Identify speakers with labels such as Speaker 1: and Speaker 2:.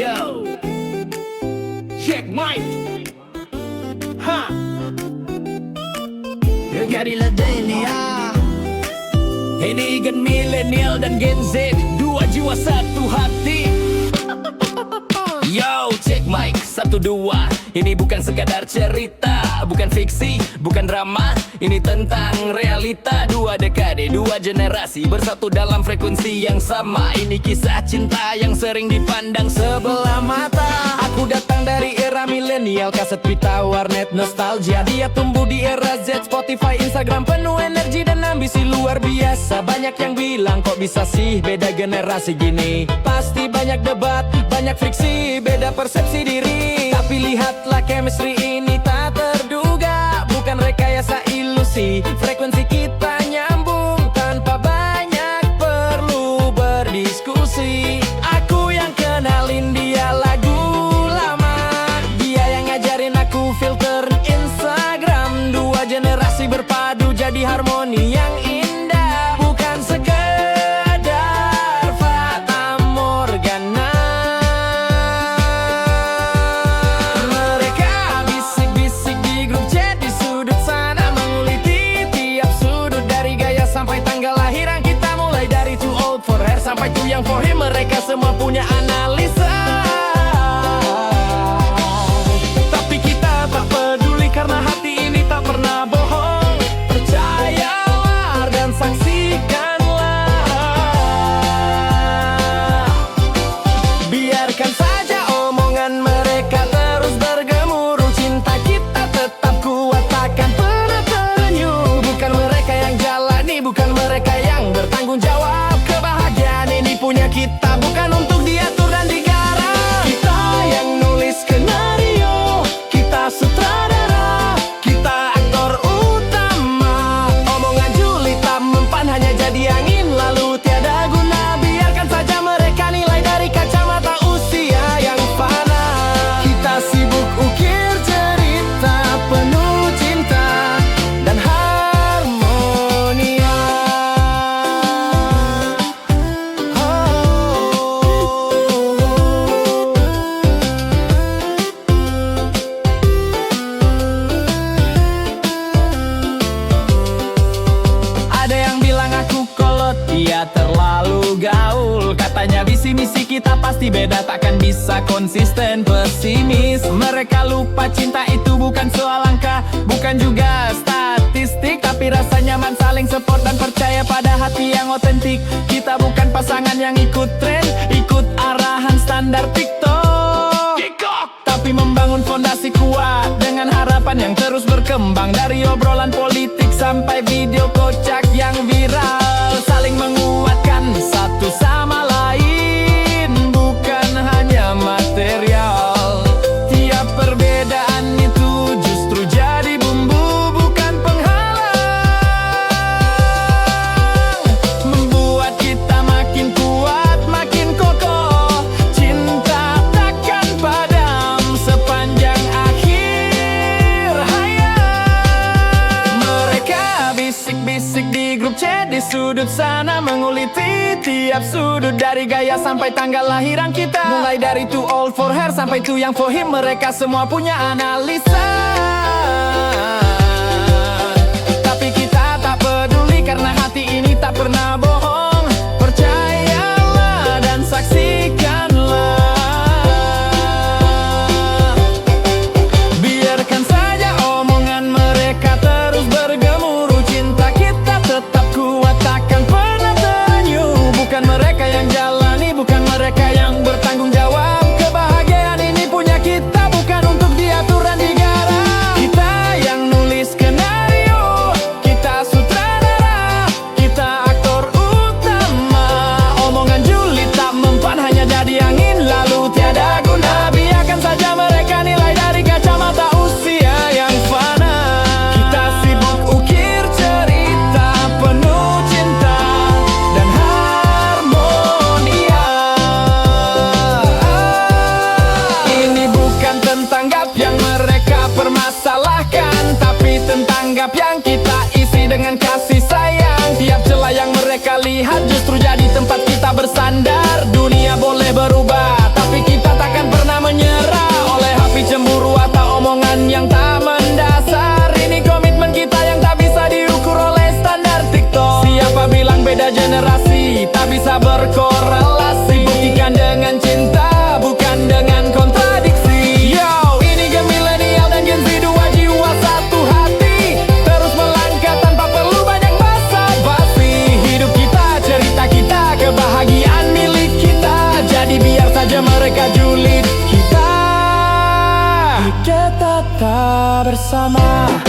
Speaker 1: Yo, check mic. Ha. Dengarilah dunia. Ini gen milenial dan Gen Z, dua jiwa satu hati. Yo, check mic, 1, 2. Ini bukan sekadar cerita, bukan fiksi, bukan drama. Ini tentang realita. Dua dekade, dua generasi bersatu dalam frekuensi yang sama. Ini kisah cinta yang sering dipandang sebelah mata. Aku datang dari era milenial, kaset pita, warnet, nostalgia. Dia tumbuh di era Z, Spotify, Instagram, penuh energi dan ambisi luar biasa. Banyak yang bilang kok bisa sih beda generasi gini. Pasti banyak debat, banyak friksi, beda persepsi diri. Tapi lihatlah chemistry ini tak terduga, bukan rekayasa ilusi. Frekuensi kita nyambung tanpa banyak perlu berdiskusi. Aku yang kenalin dia lagu lama, dia yang ngajarin aku filter Instagram. Dua generasi berpadu jadi harmoni yang indah, bukan sekadar fata morgana. Mereka bisik-bisik di grup chat di sudut sana, menguliti tiap sudut dari gaya sampai tanggal lahiran kita. Mulai dari too old for hair sampai too young for him, mereka semua punya analisa. Tapi kita tak peduli karena hati ini tak pernah bohong. Percayalah dan saksikanlah. Biarkan saja omongan mereka terus bergemuruh. Cinta kita tetap kuat, takkan pernah terenyuh. Bukan mereka yang jalani, bukan mereka yang bertanggung jawab. Kebahagiaan ini punya kita, bukan untuk diatur dan digarap. Kita yang nulis skenario, kita sutradara, kita aktor utama. Omongan julita mempan hanya jadi angin lalu tiada guna. Biarkan saja mereka nilai dari kacamata usia yang fana. Kita sibuk ukir cerita penuh cinta dan harmonia. Ada yang bilang aku kolot, dia terlalu gaul. Katanya visi misi kita pasti beda, takkan bisa konsisten. Pesimis, mereka lupa cinta itu bukan soal angka, bukan juga statistik, tapi rasa nyaman, saling support dan percaya pada hati yang otentik. Kita bukan pasangan yang ikut tren, ikut arahan standar TikTok, tapi membangun fondasi kuat dengan harapan yang terus berkembang. Dari obrolan politik sampai video kocak yang viral, saling menguatkan satu sama lain, bukan hanya material. Tiap perbedaan itu justru jadi bumbu, bukan penghalang. Membuat kita makin kuat, makin kokoh. Cinta takkan padam sepanjang akhir hayat. Mereka bisik-bisik di grup chat di sudut sana, menguliti tiap sudut dari gaya sampai tanggal lahiran kita. Mulai dari too old for hair sampai too young for him, mereka semua punya analisa. Tapi kita tak peduli karena hati ini tak pernah bohong. Percayalah dan saksikanlah. Biarkan saja omongan mereka terus bergemuruh. Cinta kita tetap kuat, takkan pernah terenyuh. Bukan mereka yang jalani, bukan mereka yang bertanggung jawab. Kebahagiaan ini punya kita, bukan untuk diatur dan digarap. Kita yang nulis skenario, kita sutradara, kita aktor utama. Omongan julita mempan hanya jadi angin lalu tiada guna. Biarkan saja mereka nilai dari kacamata usia yang fana. Kita sibuk ukir cerita penuh cinta dan harmonia. berkorelasi. Buktikan dengan cinta, bukan dengan kontradiksi. Yo, ini Gen milenial dan Gen Z, dua jiwa satu hati, terus melangkah tanpa perlu banyak basa-basi. Hidup kita, cerita kita, kebahagiaan milik kita. Jadi biar saja mereka julid kita tetap bersama.